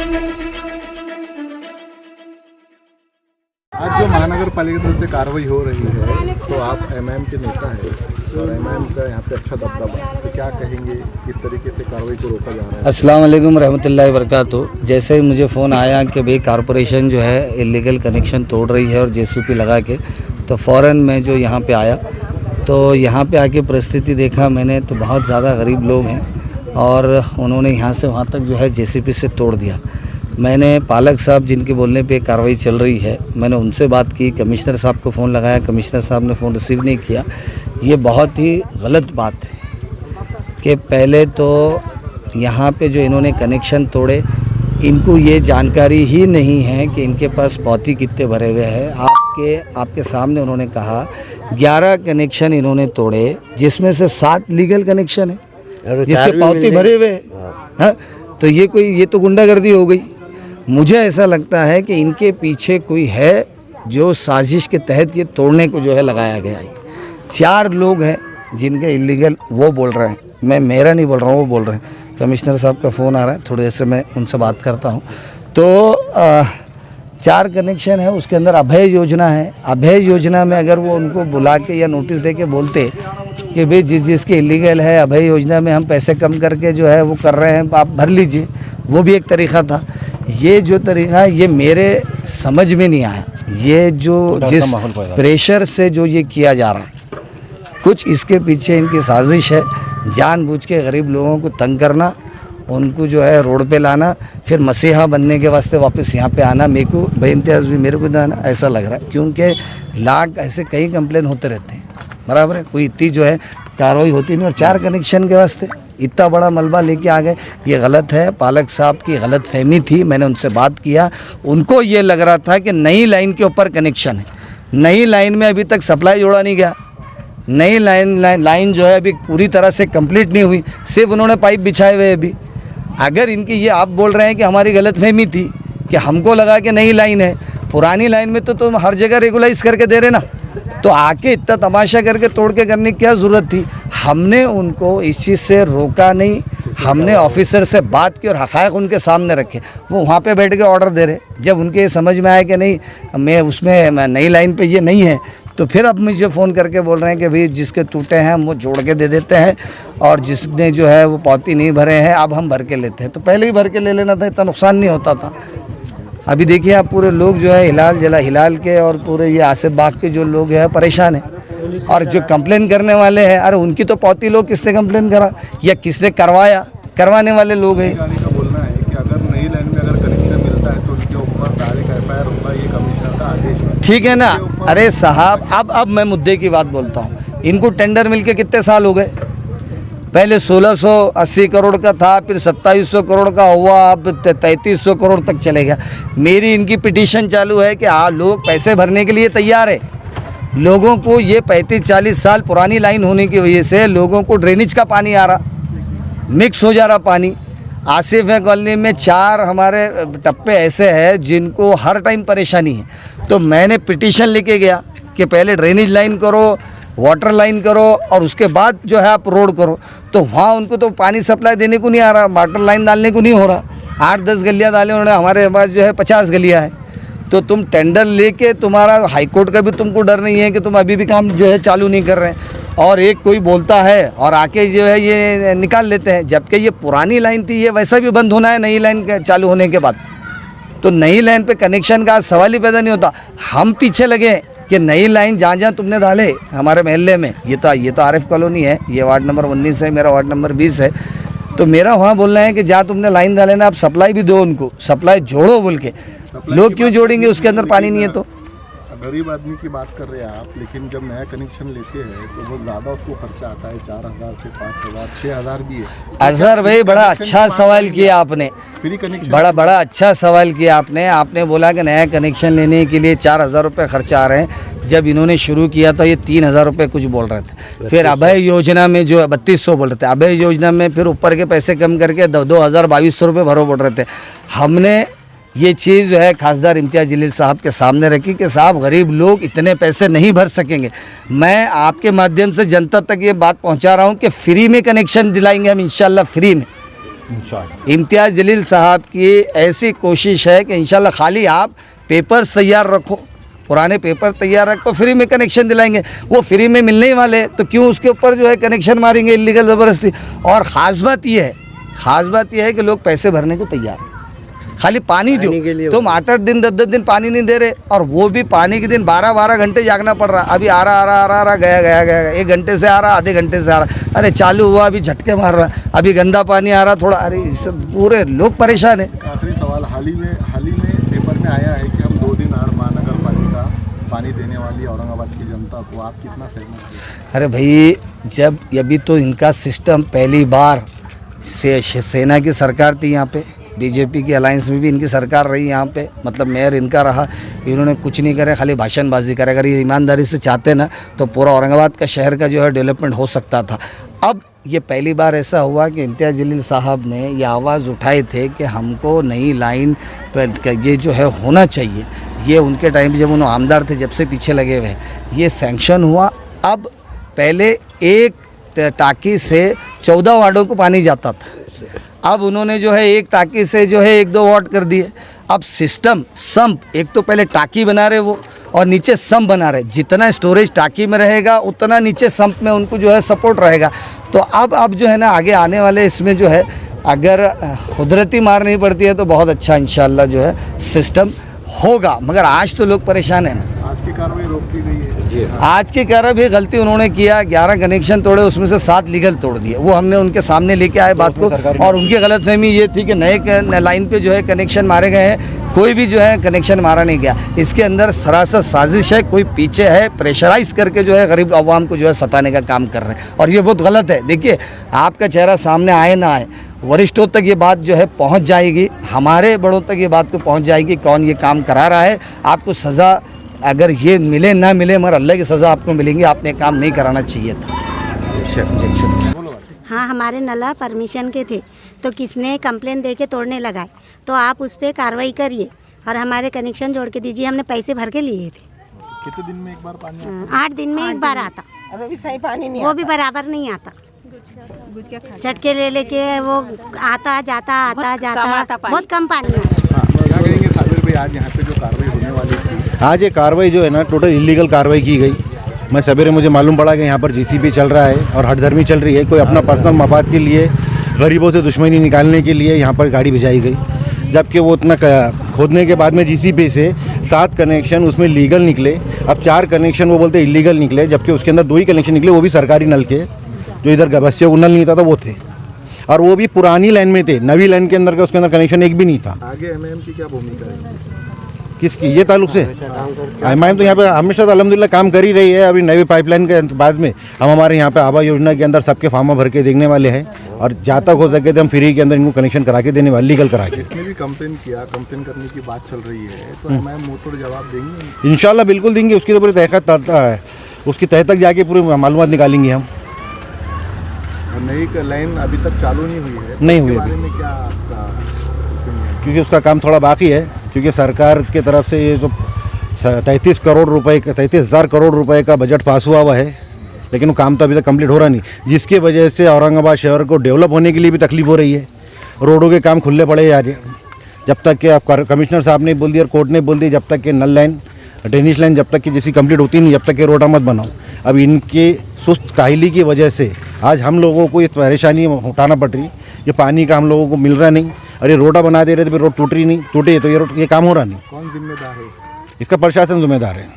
आज जो महानगर पालिका की तरफ से कार्रवाई हो रही है, तो आप एमआईएम के नेता हैं और एमआईएम का यहाँ पे अच्छा दबदबा है, तो क्या कहेंगे किस तरीके से कार्रवाई को रोका जा रहा है? अस्सलाम वालेकुम रहमतुल्लाहि वबरकातुहू। जैसे ही मुझे फ़ोन आया कि भाई कॉरपोरेशन जो है इलीगल कनेक्शन तोड़ रही है और जेसीपी लगा के, तो फ़ौरन मैं जो यहाँ पे आया, तो यहाँ पे आके परिस्थिति देखा मैंने, तो बहुत ज़्यादा गरीब लोग हैं और उन्होंने यहाँ से वहाँ तक जो है जेसीपी से तोड़ दिया। मैंने पालक साहब जिनके बोलने पे कार्रवाई चल रही है, मैंने उनसे बात की, कमिश्नर साहब को फ़ोन लगाया, कमिश्नर साहब ने फ़ोन रिसीव नहीं किया। ये बहुत ही गलत बात है कि पहले तो यहाँ पे जो इन्होंने कनेक्शन तोड़े, इनको ये जानकारी ही नहीं है कि इनके पास पौती कितने भरे हुए हैं। आपके सामने उन्होंने कहा 11 कनेक्शन इन्होंने तोड़े, जिसमें से 7 लीगल कनेक्शन है जिसके पौती भरे हुए हैं। तो ये तो गुंडागर्दी हो गई। मुझे ऐसा लगता है कि इनके पीछे कोई है जो साजिश के तहत ये तोड़ने को जो है लगाया गया है। 4 लोग हैं जिनके इलीगल, वो बोल रहे हैं, मैं मेरा नहीं बोल रहा हूँ, वो बोल रहे हैं। कमिश्नर साहब का फ़ोन आ रहा है, थोड़ी देर से मैं उनसे बात करता हूँ। तो 4 कनेक्शन है, उसके अंदर अभय योजना है। अभय योजना में अगर वो उनको बुला के या नोटिस दे के बोलते कि भाई जिसके इलीगल है अभय योजना में हम पैसे कम करके जो है वो कर रहे हैं, आप भर लीजिए, वो भी एक तरीक़ा था। ये जो तरीक़ा है ये मेरे समझ में नहीं आया। ये जो जिस प्रेशर से जो ये किया जा रहा है, कुछ इसके पीछे इनकी साजिश है, जानबूझ के गरीब लोगों को तंग करना, उनको जो है रोड पे लाना, फिर मसीहा बनने के वास्ते वापस यहाँ पे आना। मेरे को बेइम्तियाज़ भी मेरे को ना ऐसा लग रहा है, क्योंकि लाख ऐसे कई कंप्लेन होते रहते हैं, बराबर है, कोई इतनी जो है कार्रवाई होती नहीं। और 4 कनेक्शन के वास्ते इतना बड़ा मलबा लेके आ गए, ये गलत है। पालक साहब की गलत फहमी थी, मैंने उनसे बात किया, उनको ये लग रहा था कि नई लाइन के ऊपर कनेक्शन है। नई लाइन में अभी तक सप्लाई जोड़ा नहीं गया, नई लाइन जो है अभी पूरी तरह से कंप्लीट नहीं हुई, सिर्फ उन्होंने पाइप बिछाए हुए अभी। अगर इनकी ये आप बोल रहे हैं कि हमारी गलतफहमी थी कि हमको लगा कि नई लाइन है, पुरानी लाइन में तो तुम हर जगह रेगुलाइज करके दे रहे ना, तो आके इतना तमाशा करके तोड़ के करने की क्या ज़रूरत थी? हमने उनको इस चीज़ से रोका नहीं, हमने ऑफिसर से बात की और हक़ाइक़ उनके सामने रखे। वो वहाँ पे बैठ के ऑर्डर दे रहे, जब उनके समझ में आया कि नहीं मैं उसमें नई लाइन पे ये नहीं है, तो फिर अब मुझे फ़ोन करके बोल रहे हैं कि भाई जिसके टूटे हैं हम वो जोड़ के दे देते हैं, और जिसने जो है वो पौती नहीं भरे हैं अब हम भर के लेते हैं। तो पहले ही भर के ले लेना था, इतना नुकसान नहीं होता था। अभी देखिए आप पूरे लोग जो है हिलाल के और पूरे ये आसिफ बाग के जो लोग हैं परेशान हैं, और जो कंप्लेन करने वाले हैं, अरे उनकी तो पौती लोग किसने कंप्लेन करा या किसने करवाया, करवाने वाले लोग हैं। बोलना है कि अगर नई लाइन में अगर कनेक्शन मिलता है तो उनके ऊपर डायरेक्ट एफआईआर होगा, ये कमिश्नर का आदेश है। ठीक है ना? अरे साहब अब मैं मुद्दे की बात बोलता हूँ। इनको टेंडर मिलके कितने साल हो गए? पहले 1680 करोड़ का था, फिर 2700 करोड़ का हुआ, अब 3300 करोड़ तक चले गया। मेरी इनकी पिटीशन चालू है कि लोग पैसे भरने के लिए तैयार है। लोगों को ये 35-40 साल पुरानी लाइन होने की वजह से लोगों को ड्रेनेज का पानी आ रहा, मिक्स हो जा रहा पानी। आसिफ है कॉलोनी में 4 हमारे टप्पे ऐसे हैं जिनको हर टाइम परेशानी है। तो मैंने पिटीशन लेके गया कि पहले ड्रेनेज लाइन करो, वाटर लाइन करो, और उसके बाद जो है आप रोड करो। तो वहाँ उनको तो पानी सप्लाई देने को नहीं आ रहा, वाटर लाइन डालने को नहीं हो रहा। 8-10 गलियाँ डाले उन्होंने, हमारे पास जो है 50 गलियाँ हैं। तो तुम टेंडर लेके, तुम्हारा हाईकोर्ट का भी तुमको डर नहीं है कि तुम अभी भी काम जो है चालू नहीं कर रहे हैं, और एक कोई बोलता है और आके जो है ये निकाल लेते हैं, जबकि ये पुरानी लाइन थी, ये वैसा भी बंद होना है नई लाइन चालू होने के बाद। तो नई लाइन पे कनेक्शन का सवाल ही पैदा नहीं होता। हम पीछे लगे कि नई लाइन जहाँ तुमने डाले हमारे मोहल्ले में, ये तो आरिफ कॉलोनी है, ये वार्ड नंबर 19 है, मेरा वार्ड नंबर 20 है, तो मेरा वहाँ बोलना है कि जहाँ तुमने लाइन डाले ना, आप सप्लाई भी दो, उनको सप्लाई जोड़ो बोल के। लोग क्यों जोड़ेंगे, उसके अंदर पानी नहीं है। तो गरीब आदमी की बात कर रहे हैं आप, लेकिन जब नया कनेक्शन लेते हैं तो बहुत ज़्यादा उसको खर्चा आता है, 4000 से 5000 6000 भी है। अजहर भाई बड़ा अच्छा सवाल किया आपने, फ्री कनेक्शन बड़ा अच्छा सवाल किया आपने बोला कि नया कनेक्शन लेने के लिए 4000 रुपये खर्चा आ रहे हैं। जब इन्होंने शुरू किया था ये 3000 रुपये कुछ बोल रहे थे, फिर अभय योजना में जो 3200 बोल रहे थे, अभय योजना में फिर ऊपर के पैसे कम करके 2200 रुपये भरो बोल रहे थे। हमने ये चीज़ जो है खासदार इम्तियाज़ जलील साहब के सामने रखी कि साहब गरीब लोग इतने पैसे नहीं भर सकेंगे। मैं आपके माध्यम से जनता तक ये बात पहुंचा रहा हूं कि फ्री में कनेक्शन दिलाएंगे हम इंशाल्लाह, फ्री में। इंशाअल्लाह। इम्तियाज़ जलील साहब की ऐसी कोशिश है कि इंशाल्लाह खाली आप पेपर्स तैयार रखो, पुराने पेपर तैयार रखो, फ्री में कनेक्शन दिलाएंगे। वो फ्री में मिलने ही वाले, तो क्यों उसके ऊपर जो है कनेक्शन मारेंगे इलीगल ज़बरदस्ती। और ख़ास बात यह है कि लोग पैसे भरने को तैयार हैं, खाली पानी दो। तुम 8-8 दिन 10-10 दिन पानी नहीं दे रहे, और वो भी पानी के दिन 12-12 घंटे जागना पड़ रहा। अभी आ रहा गया 1 घंटे से आ रहा, आधे घंटे से आ रहा, अरे चालू हुआ अभी झटके मार रहा, अभी गंदा पानी आ रहा थोड़ा, अरे पूरे लोग परेशान हैं। आखिरी सवाल, हाल ही में पेपर में आया है कि हम 2 दिन और महानगर पालिका पानी देने वाली औरंगाबाद की जनता को, आप कितना सहमत हैं? अरे भाई, जब अभी तो इनका सिस्टम पहली बार से सेना की सरकार थी यहाँ पे, बीजेपी की अलायंस में भी इनकी सरकार रही यहाँ पे, मतलब मेयर इनका रहा, इन्होंने कुछ नहीं करे, खाली भाषणबाजी करे। अगर ये ईमानदारी से चाहते ना तो पूरा औरंगाबाद का शहर का जो है डेवलपमेंट हो सकता था। अब ये पहली बार ऐसा हुआ कि इम्तियाज़ जलील साहब ने ये आवाज़ उठाए थे कि हमको नई लाइन पर ये जो है होना चाहिए। ये उनके टाइम जब उन्होंने आमदार थे, जब से पीछे लगे हुए, ये सैंक्शन हुआ। अब पहले एक टाँकी से 14 वार्डों को पानी जाता था, अब उन्होंने जो है एक टाँकी से जो है 1-2 वार्ड कर दिए। अब सिस्टम सम्प, एक तो पहले टाँकी बना रहे वो, और नीचे सम्प बना रहे। जितना स्टोरेज टाँकी में रहेगा उतना नीचे सम्प में उनको जो है सपोर्ट रहेगा। तो अब जो है ना आगे आने वाले इसमें जो है अगर कुदरती मार नहीं पड़ती है तो बहुत अच्छा इंशाल्लाह जो है सिस्टम होगा। मगर आज तो लोग परेशान हैं ना। आज की कार्रवाई रोक दी गई है। आज की कार्रवाई गलती उन्होंने किया, 11 कनेक्शन तोड़े, उसमें से 7 लीगल तोड़ दिए। वो हमने उनके सामने लेके आए बात को, और उनकी गलतफहमी ये थी कि नए लाइन पे जो है कनेक्शन मारे गए हैं, कोई भी जो है कनेक्शन मारा नहीं गया। इसके अंदर सरासर साजिश है, कोई पीछे है, प्रेशराइज करके जो है गरीब आवाम को जो है सताने का काम कर रहे हैं, और ये बहुत गलत है। देखिए, आपका चेहरा सामने आए ना आए, वरिष्ठों तक ये बात जो है पहुंच जाएगी, हमारे बड़ों तक ये बात को पहुंच जाएगी कौन ये काम करा रहा है। आपको सज़ा अगर ये मिले ना मिले, मगर अल्लाह की सज़ा आपको मिलेंगी। आपने काम नहीं कराना चाहिए था। हाँ, हमारे नला परमिशन के थे, तो किसने कंप्लेन दे के तोड़ने लगाए, तो आप उस पर कार्रवाई करिए और हमारे कनेक्शन जोड़ के दीजिए। हमने पैसे भर के लिए थे। कितने दिन में एक बार पानी? 8 दिन में एक बार आता, अभी भी सही पानी नहीं, वो भी बराबर नहीं आता, झटके ले लेके वो आता जाता बहुत कम पानी आता। क्या कहेंगे साबिर भाई, आज यहाँ पे जो कार्रवाई होने वाली थी? आज ये कार्रवाई जो है ना टोटल इलीगल कार्रवाई की गई। मैं सवेरे मुझे मालूम पड़ा कि यहाँ पर जीसीबी चल रहा है और हठधर्मी चल रही है, कोई अपना पर्सनल मफाद के लिए, गरीबों से दुश्मनी निकालने के लिए यहाँ पर गाड़ी भिजाई गई। जबकि वो उतना खोदने के बाद में जीसीबी से 7 कनेक्शन उसमें लीगल निकले, अब 4 कनेक्शन वो बोलते इलीगल निकले, जबकि उसके अंदर 2 ही कनेक्शन निकले, वो भी सरकारी नल के, जो इधर गबस्सियों को नल नहीं था वो थे, और वो भी पुरानी लाइन में थे। नवी लाइन के अंदर का उसके अंदर कनेक्शन एक भी नहीं था। आगे एमएम की क्या भूमिका है? किसकी? ये ताल्लुक से एमआईएम तो यहाँ पे हमेशा तो अल्हम्दुलिल्लाह काम कर ही रही है। अभी नई पाइपलाइन के बाद में हम हमारे यहाँ पे आभा योजना के अंदर सबके फार्म भर के देखने वाले हैं, और जहाँ तक हो सके तो हम फ्री के अंदर इनको कनेक्शन करा के देने वाले, लीगल करा के। इसमें भी कंप्लेन करने की बात चल रही है, तो एमआईएम मुंहतोड़ जवाब देंगे? इंशाल्लाह बिल्कुल देंगे। उसकी तो पूरी तहकीकात है, उसकी तह तक जाके पूरी मालूमात निकालेंगे हम। नई लाइन अभी तक चालू नहीं हुई है, नहीं हुई बारे में क्या आपका opinion? क्योंकि उसका काम थोड़ा बाकी है, क्योंकि सरकार की तरफ से ये जो 33,000 करोड़ रुपए का बजट पास हुआ है, लेकिन वो काम तो अभी तक कंप्लीट हो रहा नहीं, जिसकी वजह से औरंगाबाद शहर को डेवलप होने के लिए भी तकलीफ हो रही है। रोडों के काम खुले पड़े आज, जब तक कि आप कमिश्नर साहब ने बोल दिया और कोर्ट ने बोल दिया जब तक कि नल लाइन ड्रेनेज लाइन जब तक कि जैसी कंप्लीट होती नहीं, जब तक कि रोड मत बनाओ। अब इनके सुस्त काहली की वजह से आज हम लोगों को ये परेशानी उठाना पड़ रही, ये पानी का हम लोगों को मिल रहा नहीं, और ये रोडा बना दे रहे थे, फिर रोड टूट रही नहीं, टूटे तो ये काम हो रहा नहीं। कौन जिम्मेदार है? इसका प्रशासन जिम्मेदार है।